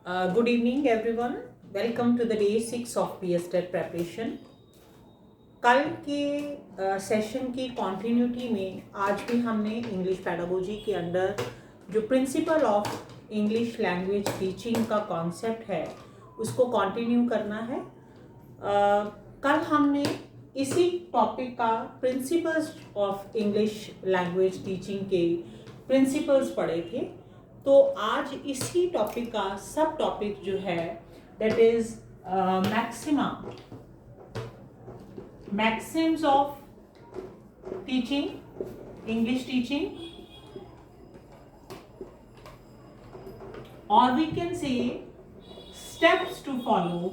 Good evening, everyone. Welcome to the day 6 of PSTET preparation. कल के session की continuity में आज भी हमने इंग्लिश पैडागोजी के अंडर जो principle of English language teaching का कॉन्सेप्ट है उसको कंटिन्यू करना है। कल हमने इसी टॉपिक का principles of English language teaching के प्रिंसिपल्स पढ़े थे। तो आज इसी टॉपिक का सब टॉपिक जो है that is Maxim's of teaching, English teaching, or we can say steps to follow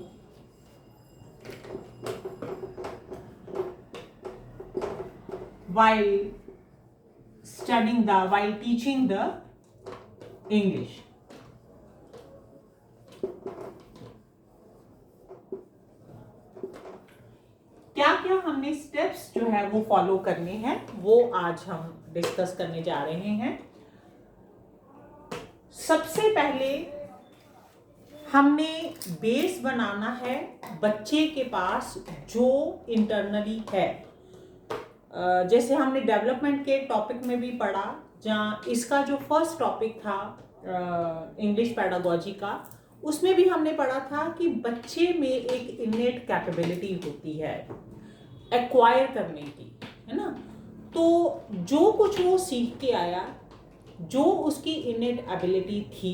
while teaching the English. क्या क्या हमने स्टेप्स जो है वो फॉलो करने हैं वो आज हम डिस्कस करने जा रहे हैं। सबसे पहले हमने बेस बनाना है बच्चे के पास जो इंटरनली है। जैसे हमने डेवलपमेंट के टॉपिक में भी पढ़ा, जहाँ इसका जो फर्स्ट टॉपिक था इंग्लिश पैडागोजी का, उसमें भी हमने पढ़ा था कि बच्चे में एक इनेट कैपेबिलिटी होती है एक्वायर करने की, है ना। तो जो कुछ वो सीख के आया, जो उसकी इनेट एबिलिटी थी,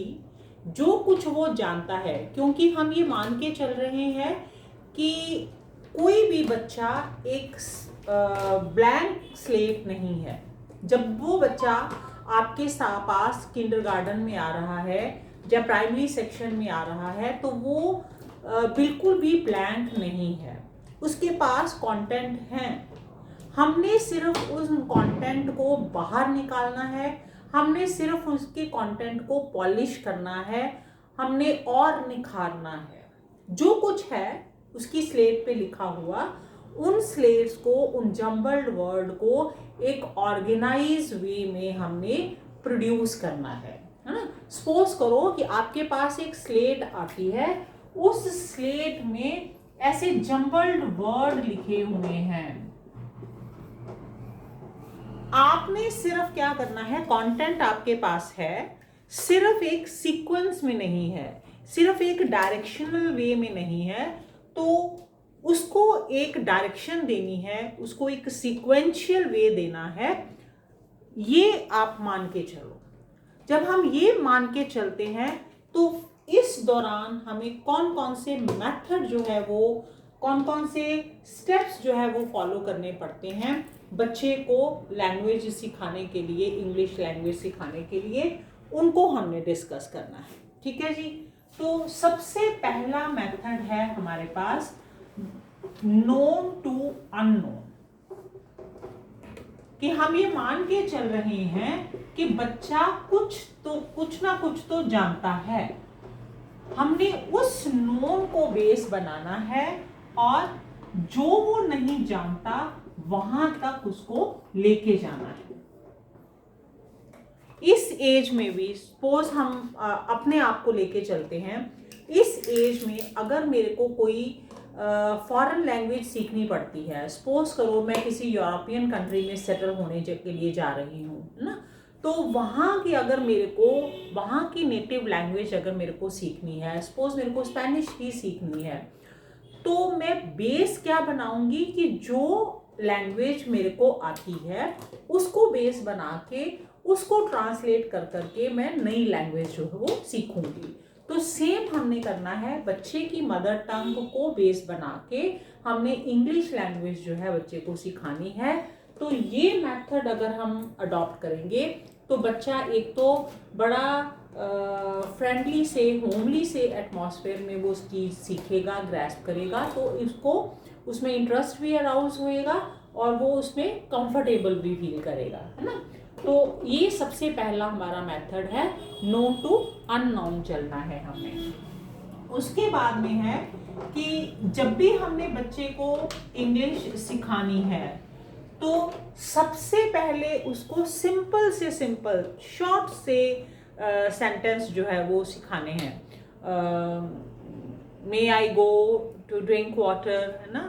जो कुछ वो जानता है, क्योंकि हम ये मान के चल रहे हैं कि कोई भी बच्चा एक ब्लैंक स्लेट नहीं है। जब वो बच्चा आपके पास किंडरगार्टन में आ रहा है या प्राइमरी सेक्शन में आ रहा है तो वो बिल्कुल भी ब्लैंक नहीं है, उसके पास कंटेंट है। हमने सिर्फ उस कंटेंट को बाहर निकालना है, हमने सिर्फ उसके कंटेंट को पॉलिश करना है, हमने और निखारना है। जो कुछ है उसकी स्लेट पे लिखा हुआ, उन स्लेट्स को, उन जम्बल्ड वर्ड को एक ऑर्गेनाइज वे में हमने प्रोड्यूस करना है ना। सपोज करो कि आपके पास एक स्लेट आती है, उस स्लेट में ऐसे जम्बल्ड वर्ड लिखे हुए हैं। आपने सिर्फ क्या करना है, कंटेंट आपके पास है, सिर्फ एक सीक्वेंस में नहीं है, सिर्फ एक डायरेक्शनल वे में नहीं है, तो उसको एक डायरेक्शन देनी है, उसको एक सीक्वेंशियल वे देना है। ये आप मान के चलो। जब हम ये मान के चलते हैं तो इस दौरान हमें कौन कौन से मेथड जो है वो, कौन कौन से स्टेप्स जो है वो फॉलो करने पड़ते हैं बच्चे को लैंग्वेज सिखाने के लिए, इंग्लिश लैंग्वेज सिखाने के लिए, उनको हमने डिस्कस करना है। ठीक है जी। तो सबसे पहला मेथड है हमारे पास नोन टू अननोन, कि हम ये मान के चल रहे हैं कि बच्चा कुछ ना कुछ तो जानता है। हमने उस नोन को बेस बनाना है और जो वो नहीं जानता वहां तक उसको लेके जाना है। इस एज में भी सपोज हम अपने आप को लेके चलते हैं, इस एज में अगर मेरे को कोई फॉरेन लैंग्वेज सीखनी पड़ती है, सपोज करो मैं किसी यूरोपियन कंट्री में सेटल होने के लिए जा रही हूँ ना, तो वहाँ की अगर मेरे को वहाँ की नेटिव लैंग्वेज अगर मेरे को सीखनी है, सपोज मेरे को स्पेनिश ही सीखनी है, तो मैं बेस क्या बनाऊंगी कि जो लैंग्वेज मेरे को आती है उसको बेस बना के उसको ट्रांसलेट कर करके मैं नई लैंग्वेज जो है वो सीखूंगी। तो सेम हमने करना है, बच्चे की मदर टंग को बेस बना के हमने इंग्लिश लैंग्वेज जो है बच्चे को सिखानी है। तो ये मेथड अगर हम अडॉप्ट करेंगे तो बच्चा एक तो बड़ा फ्रेंडली से, होमली से एटमॉस्फेयर में वो चीज़ सीखेगा, ग्रैस्प करेगा, तो इसको उसमें इंटरेस्ट भी अराउज होएगा और वो उसमें कंफर्टेबल भी फील करेगा, है ना। तो ये सबसे पहला हमारा मेथड है, नोन टू अननोन चलना है हमें। उसके बाद में है कि जब भी हमने बच्चे को इंग्लिश सिखानी है तो सबसे पहले उसको सिंपल से सिंपल शॉर्ट से सेंटेंस जो है वो सिखाने हैं। मे आई गो टू ड्रिंक वाटर, है ना,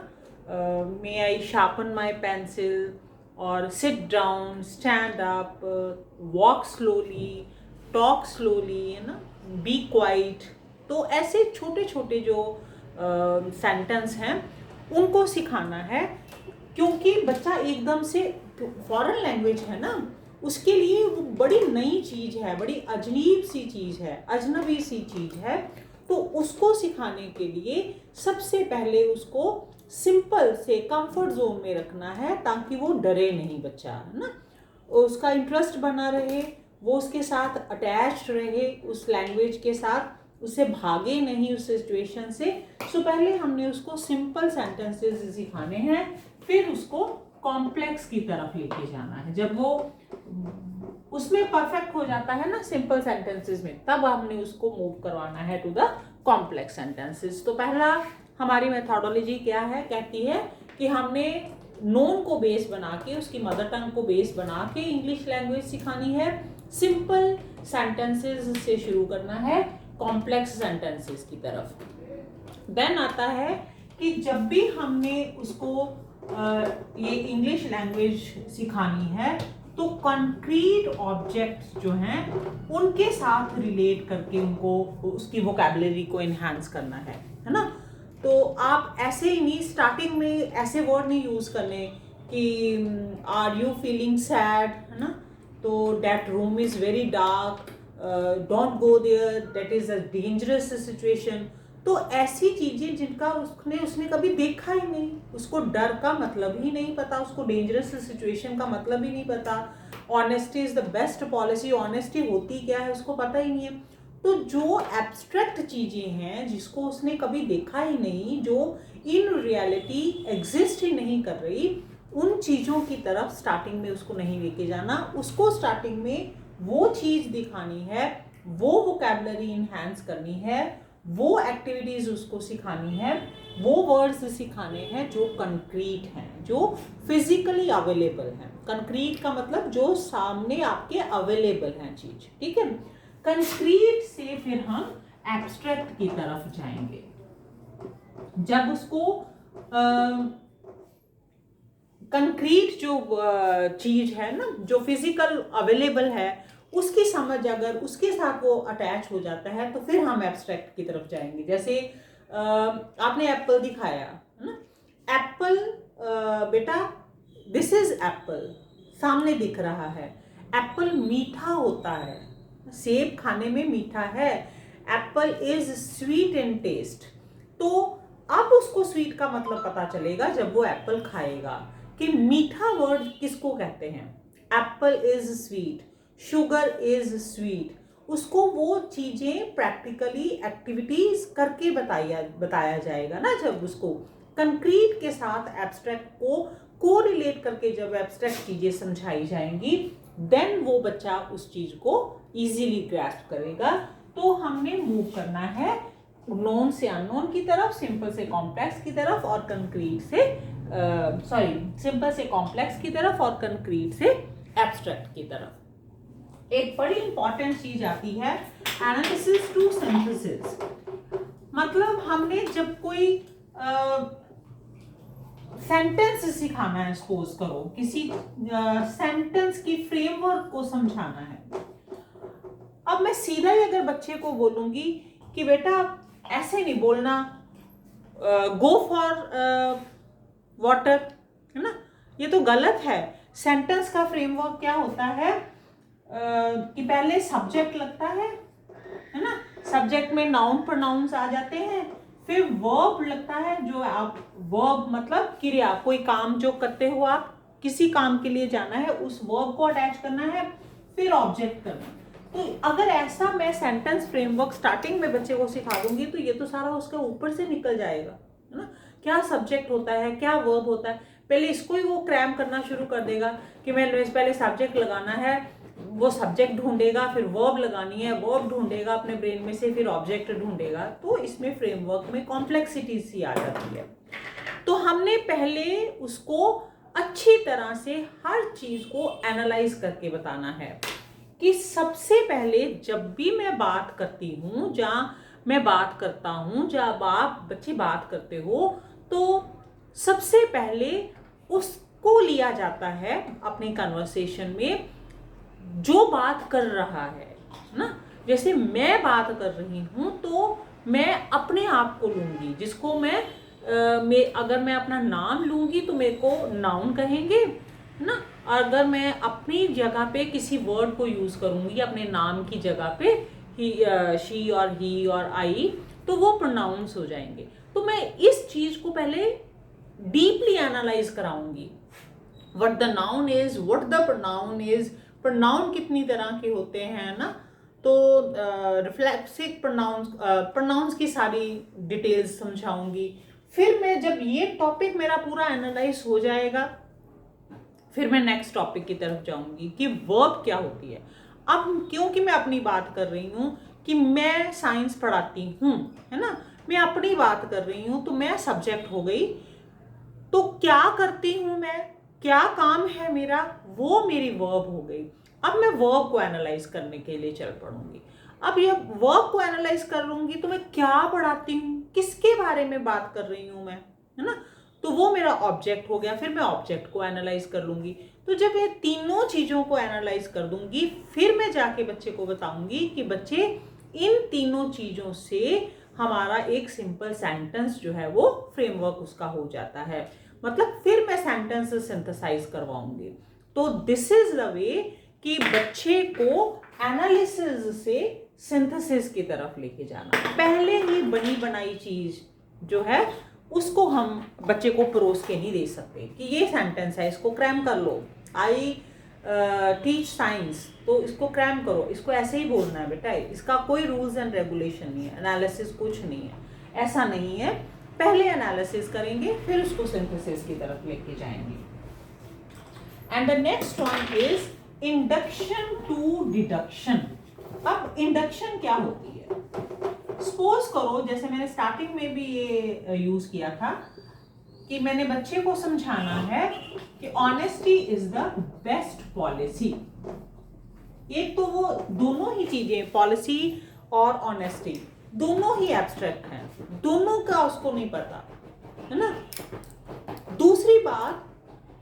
मे आई शार्पन माई पेंसिल, और sit down, stand up, walk slowly, talk slowly, है ना, बी क्वाइट। तो ऐसे छोटे छोटे जो सेंटेंस हैं उनको सिखाना है, क्योंकि बच्चा एकदम से, फॉरेन लैंग्वेज है ना, उसके लिए वो बड़ी नई चीज़ है, बड़ी अजनबी सी चीज़ है, अजनबी सी चीज़ है। तो उसको सिखाने के लिए सबसे पहले उसको सिंपल से कंफर्ट जोन में रखना है, ताकि वो डरे नहीं बच्चा, है ना, उसका इंटरेस्ट बना रहे, वो उसके साथ अटैच्ड रहे, उस लैंग्वेज के साथ, उसे भागे नहीं उस सिचुएशन से। सो पहले हमने उसको सिंपल सेंटेंसेस सिखाने हैं, फिर उसको कॉम्प्लेक्स की तरफ लेके जाना है। जब वो उसमें परफेक्ट हो जाता है ना सिंपल सेंटेंसेस में, तब हमने उसको मूव करवाना है टू द कॉम्प्लेक्स सेंटेंसेस। तो पहला हमारी मेथोडोलॉजी क्या है, कहती है कि हमने नोन को बेस बना के, उसकी मदर टंग को बेस बना के इंग्लिश लैंग्वेज सिखानी है, सिंपल सेंटेंसेस से शुरू करना है कॉम्प्लेक्स सेंटेंसेस की तरफ। देन आता है कि जब भी हमने उसको ये इंग्लिश लैंग्वेज सिखानी है, तो कंक्रीट ऑब्जेक्ट्स जो हैं उनके साथ रिलेट करके उनको, उसकी वोकैबुलरी को इन्हांस करना है ना। तो आप ऐसे ही नहीं, स्टार्टिंग में ऐसे वर्ड नहीं यूज करने कि आर यू फीलिंग सैड, है ना, तो that room is very dark, don't go there, that is a dangerous situation. तो ऐसी चीजें जिनका उसने कभी देखा ही नहीं, उसको डर का मतलब ही नहीं पता, उसको डेंजरस सिचुएशन का मतलब ही नहीं पता, honesty is the best policy, honesty होती क्या है उसको पता ही नहीं है। तो जो एब्स्ट्रैक्ट चीजें हैं जिसको उसने कभी देखा ही नहीं, जो इन रियलिटी एग्जिस्ट ही नहीं कर रही, उन चीजों की तरफ स्टार्टिंग में उसको नहीं लेके जाना। उसको स्टार्टिंग में वो चीज दिखानी है, वो वोकैबुलरी इन्हांस करनी है, वो एक्टिविटीज उसको सिखानी है, वो वर्ड्स सिखाने हैं जो कंक्रीट हैं, जो फिजिकली अवेलेबल हैं। कंक्रीट का मतलब जो सामने आपके अवेलेबल हैं चीज, ठीक है। कंक्रीट से फिर हम एब्स्ट्रैक्ट की तरफ जाएंगे। जब उसको कंक्रीट जो चीज है ना, जो फिजिकल अवेलेबल है, उसकी समझ अगर उसके साथ वो अटैच हो जाता है, तो फिर हम एब्स्ट्रैक्ट की तरफ जाएंगे। जैसे आपने एप्पल दिखाया, है ना, एप्पल, बेटा दिस इज एप्पल, सामने दिख रहा है। एप्पल मीठा होता है, सेब खाने में मीठा है, apple is sweet in taste. तो अब उसको स्वीट का मतलब पता चलेगा जब वो एप्पल खाएगा कि मीठा वर्ड किसको कहते हैं। Apple is sweet, sugar is sweet. उसको वो चीजें प्रैक्टिकली एक्टिविटीज करके बताया जाएगा ना। जब उसको कंक्रीट के साथ एब्स्ट्रैक्ट को कोरिलेट करके जब एब्स्ट्रैक्ट चीजें समझाई जाएंगी, देन वो बच्चा उस चीज को इजीली ग्रैस्प करेगा। तो हमने मूव करना है नोन से अननोन की तरफ, सिंपल से कॉम्प्लेक्स की तरफ, और कंक्रीट से सिंपल से कॉम्प्लेक्स की तरफ और कंक्रीट से एब्स्ट्रैक्ट की तरफ। एक बड़ी इंपॉर्टेंट चीज आती है एनालिसिस टू सिंथेसिस। मतलब हमने जब कोई सेंटेंस सिखाना है, सपोज करो किसी सेंटेंस की फ्रेमवर्क को समझाना है। अब मैं सीधा ही अगर बच्चे को बोलूंगी कि बेटा ऐसे नहीं बोलना, गो फॉर वाटर, है ना, ये तो गलत है। सेंटेंस का फ्रेमवर्क क्या होता है कि पहले सब्जेक्ट लगता है ना, सब्जेक्ट में नाउन प्रोनाउंस आ जाते हैं, फिर वर्ब लगता है, जो आप वर्ब मतलब क्रिया, कोई काम जो करते हो आप, किसी काम के लिए जाना है, उस वर्ब को अटैच करना है, फिर ऑब्जेक्ट करना। तो अगर ऐसा मैं सेंटेंस फ्रेमवर्क स्टार्टिंग में बच्चे को सिखा दूंगी, तो ये तो सारा उसके ऊपर से निकल जाएगा, है ना। क्या सब्जेक्ट होता है, क्या वर्ब होता है, पहले इसको ही वो क्रैम करना शुरू कर देगा कि मैं पहले सब्जेक्ट लगाना है, वो सब्जेक्ट ढूंढेगा, फिर वर्ब लगानी है, वर्ब ढूंढेगा अपने ब्रेन में से, फिर ऑब्जेक्ट ढूंढेगा। तो इसमें फ्रेमवर्क में कॉम्प्लेक्सिटी सी आ जाती है। तो हमने पहले उसको अच्छी तरह से हर चीज को एनालाइज करके बताना है कि सबसे पहले जब भी मैं बात करती हूँ, जहाँ मैं बात करता हूँ, जब आप बच्चे बात करते हो तो सबसे पहले उसको लिया जाता है अपने कन्वर्सेशन में जो बात कर रहा है ना। जैसे मैं बात कर रही हूँ तो मैं अपने आप को लूँगी, जिसको अगर मैं अपना नाम लूँगी तो मेरे को नाउन कहेंगे ना। अगर मैं अपनी जगह पे किसी वर्ड को यूज़ करूँगी अपने नाम की जगह पे, ही, शी और ही और आई, तो वो प्रोनाउंस हो जाएंगे। तो मैं इस चीज़ को पहले डीपली एनालाइज कराऊंगी, what the noun is, what the pronoun is, pronoun कितनी तरह के होते हैं ना। तो रिफ्लेक्सिव प्रोनाउंस की सारी डिटेल्स समझाऊंगी। फिर मैं जब ये टॉपिक मेरा पूरा एनालाइज हो जाएगा, फिर मैं नेक्स्ट टॉपिक की तरफ जाऊंगी कि वर्ब क्या होती है। अब क्योंकि मैं अपनी बात कर रही हूँ कि मैं साइंस पढ़ाती हूँ, है ना, मैं अपनी बात कर रही हूँ, तो मैं सब्जेक्ट हो गई। तो क्या करती हूँ मैं, क्या काम है मेरा, वो मेरी वर्ब हो गई। अब मैं वर्ब को एनालाइज करने के लिए चल पड़ूंगी। अब ये वर्ब को एनालाइज कर लूंगी तो मैं क्या पढ़ाती हूँ, किसके बारे में बात कर रही हूँ मैं, है ना, तो वो मेरा ऑब्जेक्ट हो गया। फिर मैं ऑब्जेक्ट को एनालाइज कर लूंगी। तो जब ये तीनों चीज़ों को एनालाइज कर दूंगी, फिर मैं जाके बच्चे को बताऊंगी कि बच्चे इन तीनों चीज़ों से हमारा एक सिंपल सेंटेंस जो है वो फ्रेमवर्क उसका हो जाता है। मतलब फिर मैं सेंटेंस सिंथेसाइज करवाऊंगी। तो दिस इज द वे कि बच्चे को एनालिसिस से सिंथेसिस की तरफ लेके जाना। पहले ही बनी बनाई चीज जो है उसको हम बच्चे को परोस के नहीं दे सकते कि ये सेंटेंस है, इसको क्रैम कर लो। आई टीच साइंस, तो इसको क्रैम करो, इसको ऐसे ही बोलना है बेटा, इसका कोई रूल्स एंड रेगुलेशन नहीं है, एनालिसिस कुछ नहीं है, ऐसा नहीं है। पहले एनालिसिस करेंगे फिर उसको सिंथेसिस की तरफ लेके जाएंगे। And the next one is induction to deduction. अब इंडक्शन क्या होती है? सपोज करो, जैसे मैंने स्टार्टिंग में भी ये यूज किया था कि मैंने बच्चे को समझाना है कि honesty is the best policy. एक तो वो दोनों ही चीजें, पॉलिसी और ऑनेस्टी, दोनों ही एब्स्ट्रैक्ट हैं, दोनों का उसको नहीं पता, है ना। दूसरी बात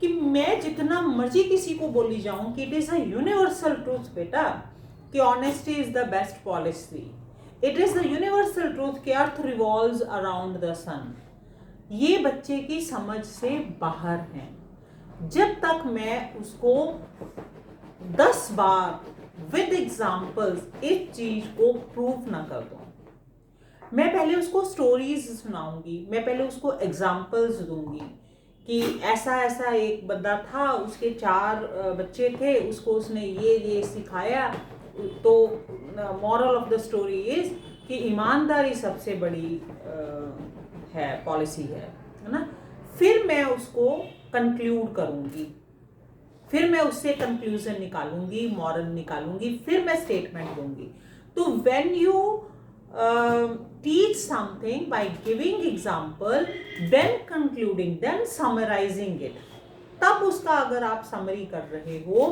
कि मैं जितना मर्जी किसी को बोली जाऊं कि it is a universal truth बेटा कि honesty is the best policy, it is the universal truth कि अर्थ रिवॉल्व्स अराउंड द सन, ये बच्चे की समझ से बाहर है। जब तक मैं उसको 10 बार विद एग्जाम्पल्स इस चीज को प्रूफ ना कर दूं, मैं पहले उसको स्टोरीज सुनाऊंगी, मैं पहले उसको एग्जाम्पल्स दूंगी कि ऐसा ऐसा एक बंदा था, उसके 4 बच्चे थे, उसको उसने ये सिखाया। तो moral of the story is कि ईमानदारी सबसे बड़ी है पॉलिसी है ना। फिर मैं उसको कंक्लूड करूंगी, फिर मैं उससे कंक्लूजन निकालूंगी, मॉरल निकालूंगी, फिर मैं स्टेटमेंट दूंगी। तो when you teach something by giving example, then concluding, then summarizing it, तब उसका अगर आप समरी कर रहे हो,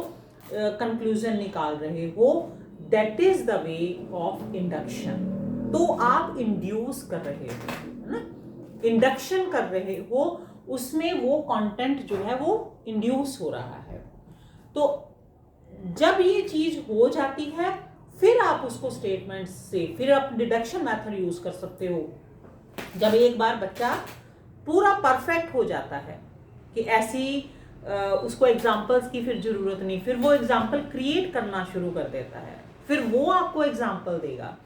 कंक्लूजन निकाल रहे हो, that is the way of induction। तो आप इंड्यूस कर रहे हो, है ना, इंडक्शन कर रहे हो, उसमें वो कंटेंट जो है वो इंड्यूस हो रहा है। तो जब ये चीज हो जाती है, फिर आप उसको स्टेटमेंट से, फिर आप डिडक्शन मेथड यूज कर सकते हो। जब एक बार बच्चा पूरा परफेक्ट हो जाता है कि ऐसी उसको एग्जाम्पल्स की फिर जरूरत नहीं, फिर वो एग्जाम्पल क्रिएट करना शुरू कर देता है, फिर वो आपको एग्जाम्पल देगा,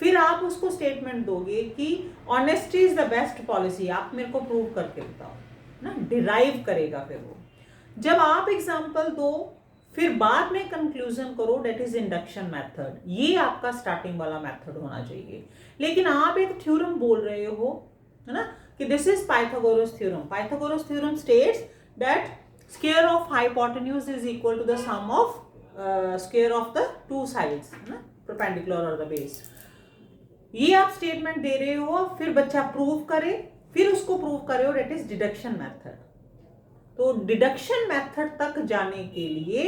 फिर आप उसको स्टेटमेंट दोगे कि honesty is the best policy, आप मेरे को प्रूव करके बताओ ना, डिराइव करेगा फिर वो। जब आप एग्जाम्पल दो, फिर बाद में कंक्लूजन करो, डेट इज इंडक्शन मेथड। ये आपका स्टार्टिंग वाला मेथड होना चाहिए। लेकिन आप एक थ्योरम बोल रहे हो, है ना, कि this is Pythagoras theorem. Pythagoras theorem states that square of hypotenuse is equal to the sum of square of the 2 sides, है ना, परपेंडिकुलर और द बेस। ये आप स्टेटमेंट दे रहे हो, फिर बच्चा प्रूव करे, फिर उसको प्रूव करे, और डेट इज डिडक्शन मेथड। तो डिडक्शन मेथड तक जाने के लिए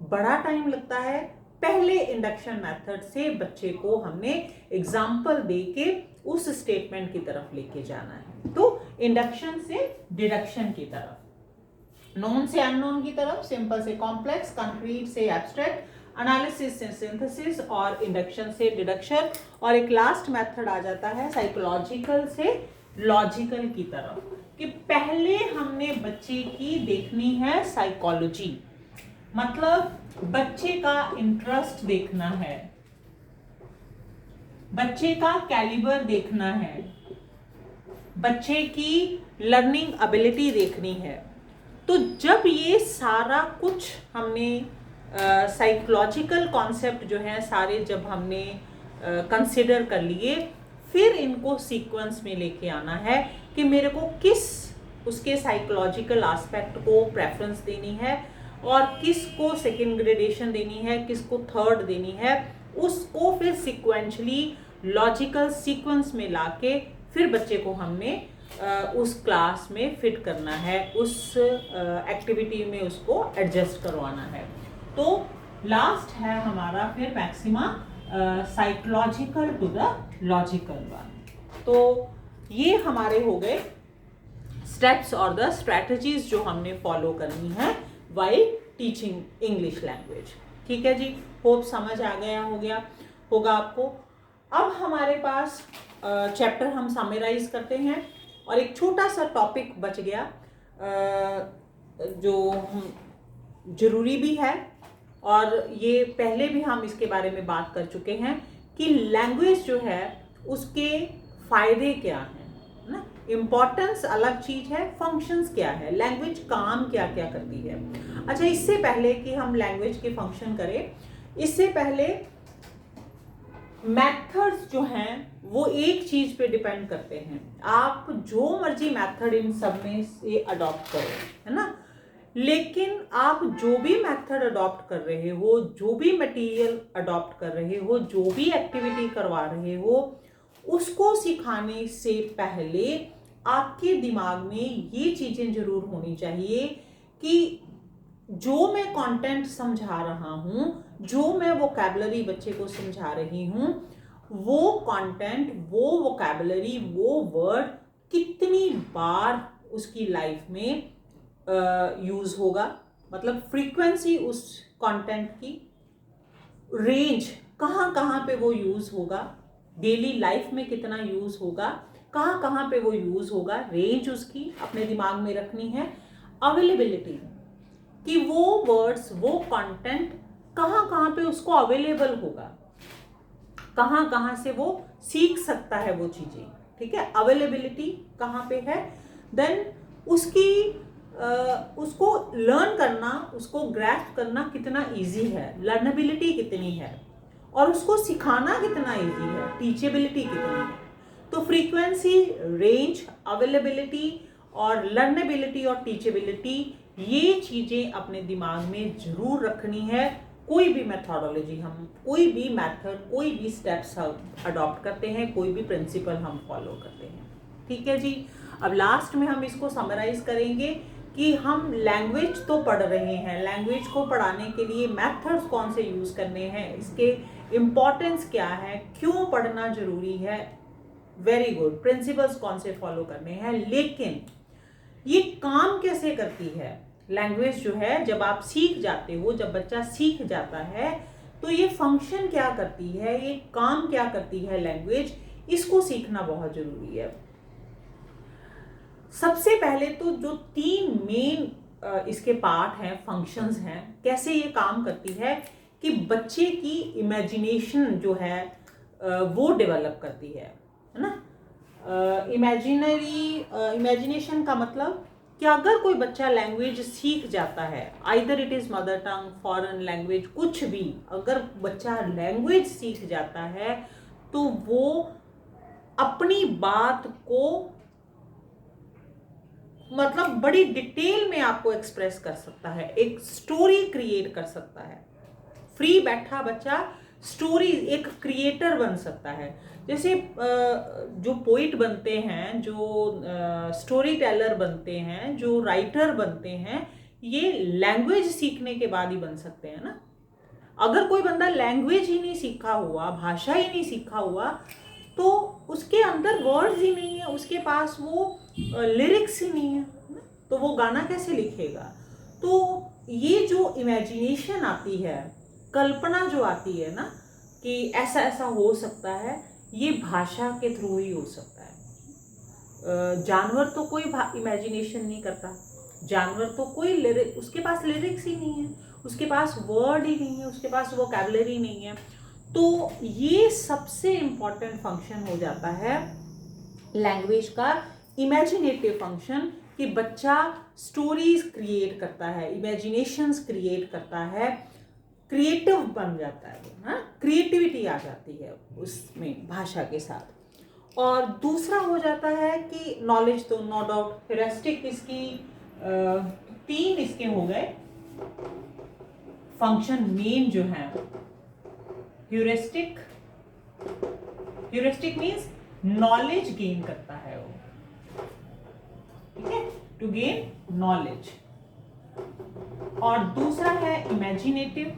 बड़ा टाइम लगता है, पहले इंडक्शन मेथड से बच्चे को हमने एग्जाम्पल दे के उस स्टेटमेंट की तरफ लेके जाना है। तो इंडक्शन से डिडक्शन की तरफ, नोन से अननोन की तरफ, सिंपल से कॉम्प्लेक्स, कंक्रीट से एब्स्ट्रैक्ट, एनालिसिस से सिंथेसिस और इंडक्शन से डिडक्शन, और एक लास्ट मेथड आ जाता है साइकोलॉजिकल से लॉजिकल की तरफ, कि पहले हमने बच्चे की देखनी है साइकोलॉजी, मतलब बच्चे का इंटरेस्ट देखना है, बच्चे का कैलिबर देखना है, बच्चे की लर्निंग एबिलिटी देखनी है। तो जब ये सारा कुछ हमने साइकोलॉजिकल कॉन्सेप्ट जो है सारे जब हमने कंसिडर कर लिए, फिर इनको सीक्वेंस में लेके आना है कि मेरे को किस उसके साइकोलॉजिकल एस्पेक्ट को प्रेफरेंस देनी है और किस को सेकेंड ग्रेडेशन देनी है, किसको थर्ड देनी है, उसको फिर सिक्वेंशली लॉजिकल सीक्वेंस में लाके फिर बच्चे को हमने उस क्लास में फिट करना है, उस एक्टिविटी में उसको एडजस्ट करवाना है। तो लास्ट है हमारा फिर maxima psychological to the logical one. तो ये हमारे हो गए स्टेप्स और द स्ट्रैटेजीज जो हमने फॉलो करनी है वाइल टीचिंग इंग्लिश लैंग्वेज। ठीक है जी, होप समझ आ गया होगा आपको। अब हमारे पास चैप्टर हम समराइज करते हैं और एक छोटा सा टॉपिक बच गया जो जरूरी भी है, और ये पहले भी हम इसके बारे में बात कर चुके हैं कि लैंग्वेज जो है उसके फायदे क्या हैं, ना। इम्पोर्टेंस अलग चीज है, फंक्शंस क्या है, लैंग्वेज काम क्या क्या करती है। अच्छा, इससे पहले कि हम लैंग्वेज के फंक्शन करें, इससे पहले मेथड्स जो हैं वो एक चीज पे डिपेंड करते हैं। आप जो मर्जी मेथड इन सब में से अडॉप्ट करो, है ना, लेकिन आप जो भी मेथड अडॉप्ट कर रहे हो, जो भी मटेरियल अडॉप्ट कर रहे हो, जो भी एक्टिविटी करवा रहे हो, उसको सिखाने से पहले आपके दिमाग में ये चीजें जरूर होनी चाहिए कि जो मैं कंटेंट समझा रहा हूं, जो मैं वोकैबुलरी बच्चे को समझा रही हूं, वो कंटेंट, वो वोकैबुलरी, वो वर्ड कितनी बार उसकी लाइफ में यूज होगा, मतलब फ्रीक्वेंसी उस कंटेंट की, रेंज कहाँ कहाँ पे वो यूज होगा, डेली लाइफ में कितना यूज होगा, कहाँ कहाँ पे वो यूज होगा, रेंज उसकी अपने दिमाग में रखनी है। अवेलेबिलिटी, कि वो वर्ड्स, वो कंटेंट कहाँ कहाँ पे उसको अवेलेबल होगा, कहाँ कहाँ से वो सीख सकता है वो चीजें। ठीक है, अवेलेबिलिटी कहाँ पे है। देन उसको लर्न करना, उसको ग्रैस्प करना कितना इजी है, लर्नेबिलिटी कितनी है, और उसको सिखाना कितना इजी है, टीचेबिलिटी कितनी है। तो फ्रीक्वेंसी, रेंज, अवेलेबिलिटी और लर्नेबिलिटी और टीचेबिलिटी, ये चीजें अपने दिमाग में जरूर रखनी है। कोई भी मेथोडोलॉजी हम, कोई भी मेथड, कोई भी स्टेप्स हम अडॉप्ट करते हैं, कोई भी प्रिंसिपल हम फॉलो करते हैं। ठीक है जी, अब लास्ट में हम इसको समराइज करेंगे कि हम लैंग्वेज तो पढ़ रहे हैं, लैंग्वेज को पढ़ाने के लिए मेथड्स कौन से यूज करने हैं, इसके इम्पोर्टेंस क्या है, क्यों पढ़ना जरूरी है, वेरी गुड, प्रिंसिपल्स कौन से फॉलो करने हैं, लेकिन ये काम कैसे करती है लैंग्वेज जो है। जब आप सीख जाते हो, जब बच्चा सीख जाता है, तो ये फंक्शन क्या करती है, ये काम क्या करती है लैंग्वेज, इसको सीखना बहुत जरूरी है। सबसे पहले तो जो 3 मेन इसके पार्ट हैं, फंक्शंस हैं, कैसे ये काम करती है कि बच्चे की इमेजिनेशन जो है वो डेवलप करती है ना। इमेजिनेशन का मतलब कि अगर कोई बच्चा लैंग्वेज सीख जाता है, either it is mother tongue, foreign language, कुछ भी, अगर बच्चा लैंग्वेज सीख जाता है तो वो अपनी बात को मतलब बड़ी डिटेल में आपको एक्सप्रेस कर सकता है, एक स्टोरी क्रिएट कर सकता है। फ्री बैठा बच्चा स्टोरी, एक क्रिएटर बन सकता है। जैसे जो पोइट बनते हैं, जो स्टोरी टेलर बनते हैं, जो राइटर बनते हैं, ये लैंग्वेज सीखने के बाद ही बन सकते हैं ना। अगर कोई बंदा लैंग्वेज ही नहीं सीखा हुआ, भाषा ही नहीं सीखा हुआ, तो उसके अंदर वर्ड्स ही नहीं है, उसके पास वो लिरिक्स ही नहीं है, तो वो गाना कैसे लिखेगा। तो ये जो इमेजिनेशन आती है, कल्पना जो आती है ना कि ऐसा ऐसा हो सकता है, ये भाषा के थ्रू ही हो सकता है। जानवर तो कोई इमेजिनेशन नहीं करता, जानवर तो कोई लिरिक, उसके पास लिरिक्स ही नहीं है, उसके पास वर्ड ही नहीं है, उसके पास वोकैबुलरी नहीं है। तो ये सबसे इम्पॉर्टेंट फंक्शन हो जाता है लैंग्वेज का, इमेजिनेटिव फंक्शन, कि बच्चा स्टोरीज क्रिएट करता है, इमेजिनेशंस क्रिएट करता है, क्रिएटिव बन जाता है, हाँ, क्रिएटिविटी आ जाती है उसमें भाषा के साथ। और दूसरा हो जाता है कि नॉलेज, तो नो डाउट हेरिस्टिक इसकी 3 इसके हो गए फंक्शन मेन जो है। Heuristic, heuristic means knowledge gain करता है वो, ठीक है, टू गेन नॉलेज। और दूसरा है इमेजिनेटिव,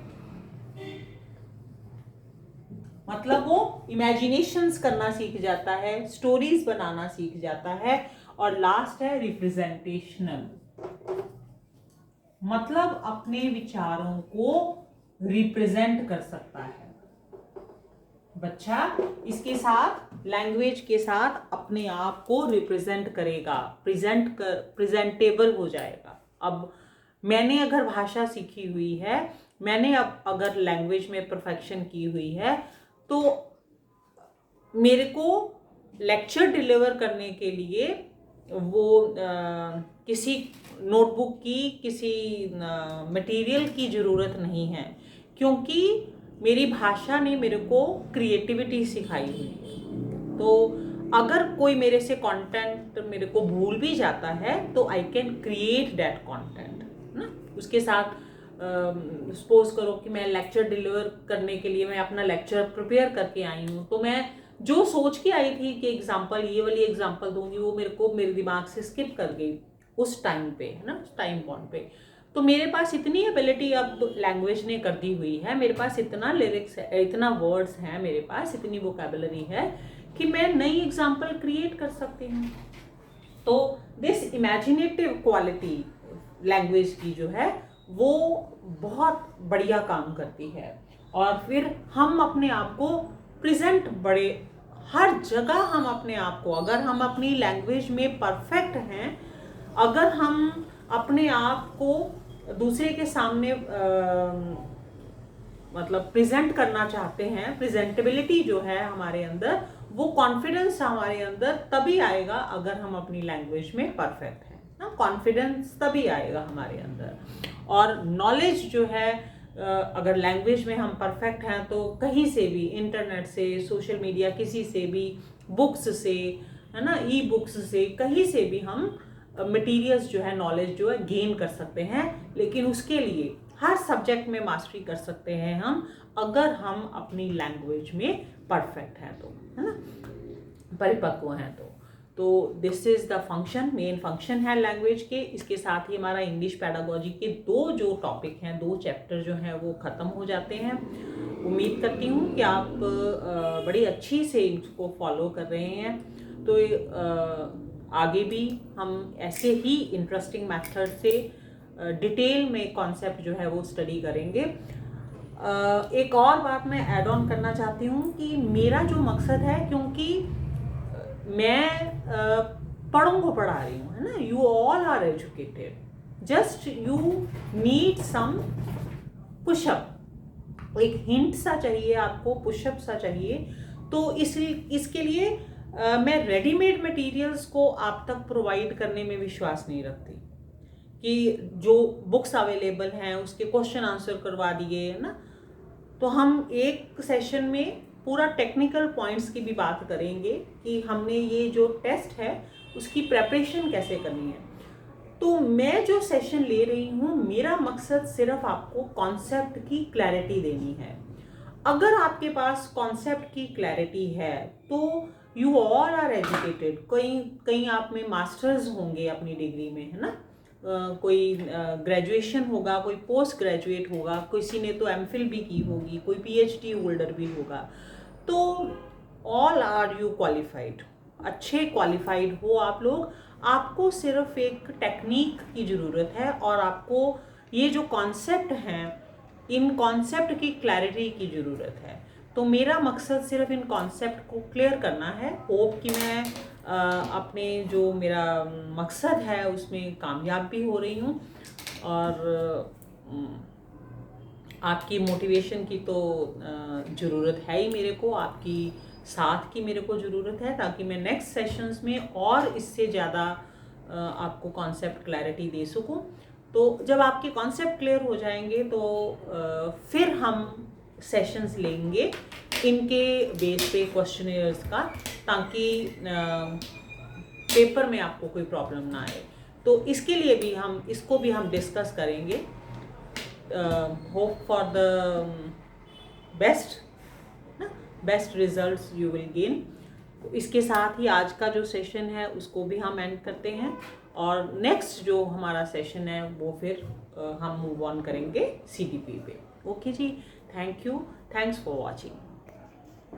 मतलब वो इमेजिनेशंस करना सीख जाता है, स्टोरीज बनाना सीख जाता है। और लास्ट है रिप्रेजेंटेशनल, मतलब अपने विचारों को रिप्रेजेंट कर सकता है बच्चा। इसके साथ, लैंग्वेज के साथ अपने आप को रिप्रेजेंट करेगा, प्रेजेंटेबल हो जाएगा। अब मैंने अगर भाषा सीखी हुई है, मैंने अब अगर लैंग्वेज में परफेक्शन की हुई है, तो मेरे को लेक्चर डिलीवर करने के लिए वो किसी नोटबुक की, किसी मटेरियल की ज़रूरत नहीं है, क्योंकि मेरी भाषा ने मेरे को क्रिएटिविटी सिखाई हुई है। तो अगर कोई मेरे से कंटेंट मेरे को भूल भी जाता है, तो I can create that content ना। उसके साथ सपोज करो कि मैं लेक्चर डिलीवर करने के लिए मैं अपना लेक्चर प्रिपेयर करके आई हूँ, तो मैं जो सोच के आई थी कि एग्जाम्पल, ये वाली एग्जाम्पल दूंगी, वो मेरे को मेरे दिमाग से स्किप कर गई उस टाइम पे, है ना, उस टाइम पॉइंट पे। तो मेरे पास इतनी एबिलिटी अब लैंग्वेज ने कर दी हुई है, मेरे पास इतना लिरिक्स है, इतना वर्ड्स हैं मेरे पास, इतनी वोकैबुलरी है कि मैं नई एग्जाम्पल क्रिएट कर सकती हूँ। तो दिस इमेजिनेटिव क्वालिटी लैंग्वेज की जो है वो बहुत बढ़िया काम करती है। और फिर हम अपने आप को प्रेजेंट, बड़े हर जगह हम अपने आप को, अगर हम अपनी लैंग्वेज में परफेक्ट हैं, अगर हम अपने आप को दूसरे के सामने मतलब प्रेजेंट करना चाहते हैं, प्रेजेंटेबिलिटी जो है हमारे अंदर, वो कॉन्फिडेंस हमारे अंदर तभी आएगा अगर हम अपनी लैंग्वेज में परफेक्ट हैं ना, कॉन्फिडेंस तभी आएगा हमारे अंदर। और नॉलेज जो है, अगर लैंग्वेज में हम परफेक्ट हैं, तो कहीं से भी, इंटरनेट से, सोशल मीडिया, किसी से भी, बुक्स से, है ना, ई बुक्स से, कहीं से भी हम मटेरियल्स जो है, नॉलेज जो है गेन कर सकते हैं। लेकिन उसके लिए हर सब्जेक्ट में मास्टरी कर सकते हैं हम, अगर हम अपनी लैंग्वेज में परफेक्ट हैं तो, है ना, परिपक्व हैं तो this is the function, main function है लैंग्वेज के। इसके साथ ही हमारा इंग्लिश पैडागोजी के 2 जो टॉपिक हैं, 2 चैप्टर जो हैं वो ख़त्म हो जाते हैं। उम्मीद करती हूँ कि आप बड़ी अच्छी से इसको फॉलो कर रहे हैं। तो आगे भी हम ऐसे ही इंटरेस्टिंग मेथड से डिटेल में कॉन्सेप्ट जो है वो स्टडी करेंगे। एक और बात मैं ऐड ऑन करना चाहती हूँ कि मेरा जो मकसद है, क्योंकि मैं पढ़ों को पढ़ा रही हूँ, है ना, you all are educated, just you need some pushup, एक हिंट सा चाहिए आपको, पुशअप सा चाहिए। तो इसके लिए मैं रेडीमेड मटेरियल्स को आप तक प्रोवाइड करने में विश्वास नहीं रखती कि जो बुक्स अवेलेबल हैं उसके क्वेश्चन आंसर करवा दिए, है ना। तो हम एक सेशन में पूरा टेक्निकल पॉइंट्स की भी बात करेंगे कि हमने ये जो टेस्ट है उसकी प्रेपरेशन कैसे करनी है। तो मैं जो सेशन ले रही हूँ, मेरा मकसद सिर्फ आपको कॉन्सेप्ट की क्लैरिटी देनी है। अगर आपके पास कॉन्सेप्ट की क्लैरिटी है तो यू ऑल आर एजुकेटेड, कहीं आप में मास्टर्स होंगे अपनी डिग्री में, है ना, कोई ग्रेजुएशन होगा, कोई पोस्ट ग्रेजुएट होगा, किसी ने तो एमफिल भी की होगी, कोई पीएचडी होल्डर भी होगा। तो ऑल आर यू क्वालिफाइड, अच्छे क्वालिफाइड हो आप लोग। आपको सिर्फ एक टेक्निक की ज़रूरत है और आपको ये जो कॉन्सेप्ट हैं, इन कॉन्सेप्ट की क्लैरिटी की ज़रूरत है। तो मेरा मकसद सिर्फ इन कॉन्सेप्ट को क्लियर करना है। होप कि मैं अपने जो मेरा मकसद है उसमें कामयाब भी हो रही हूँ, और आपकी मोटिवेशन की तो ज़रूरत है ही मेरे को, आपकी साथ की मेरे को ज़रूरत है, ताकि मैं नेक्स्ट सेशंस में और इससे ज़्यादा आपको कॉन्सेप्ट क्लैरिटी दे सकूं। तो जब आपके कॉन्सेप्ट क्लियर हो जाएंगे तो फिर हम सेशंस लेंगे इनके बेस पे क्वेश्चनियर्स का, ताकि पेपर में आपको कोई प्रॉब्लम ना आए। तो इसके लिए भी इसको भी हम डिस्कस करेंगे। Hope for the best results you will gain. इसके साथ ही आज का जो सेशन है उसको भी हम एंड करते हैं, और नेक्स्ट जो हमारा सेशन है वो फिर हम मूव ऑन करेंगे सीडीपी पे। ओके जी, thank you, thanks for watching.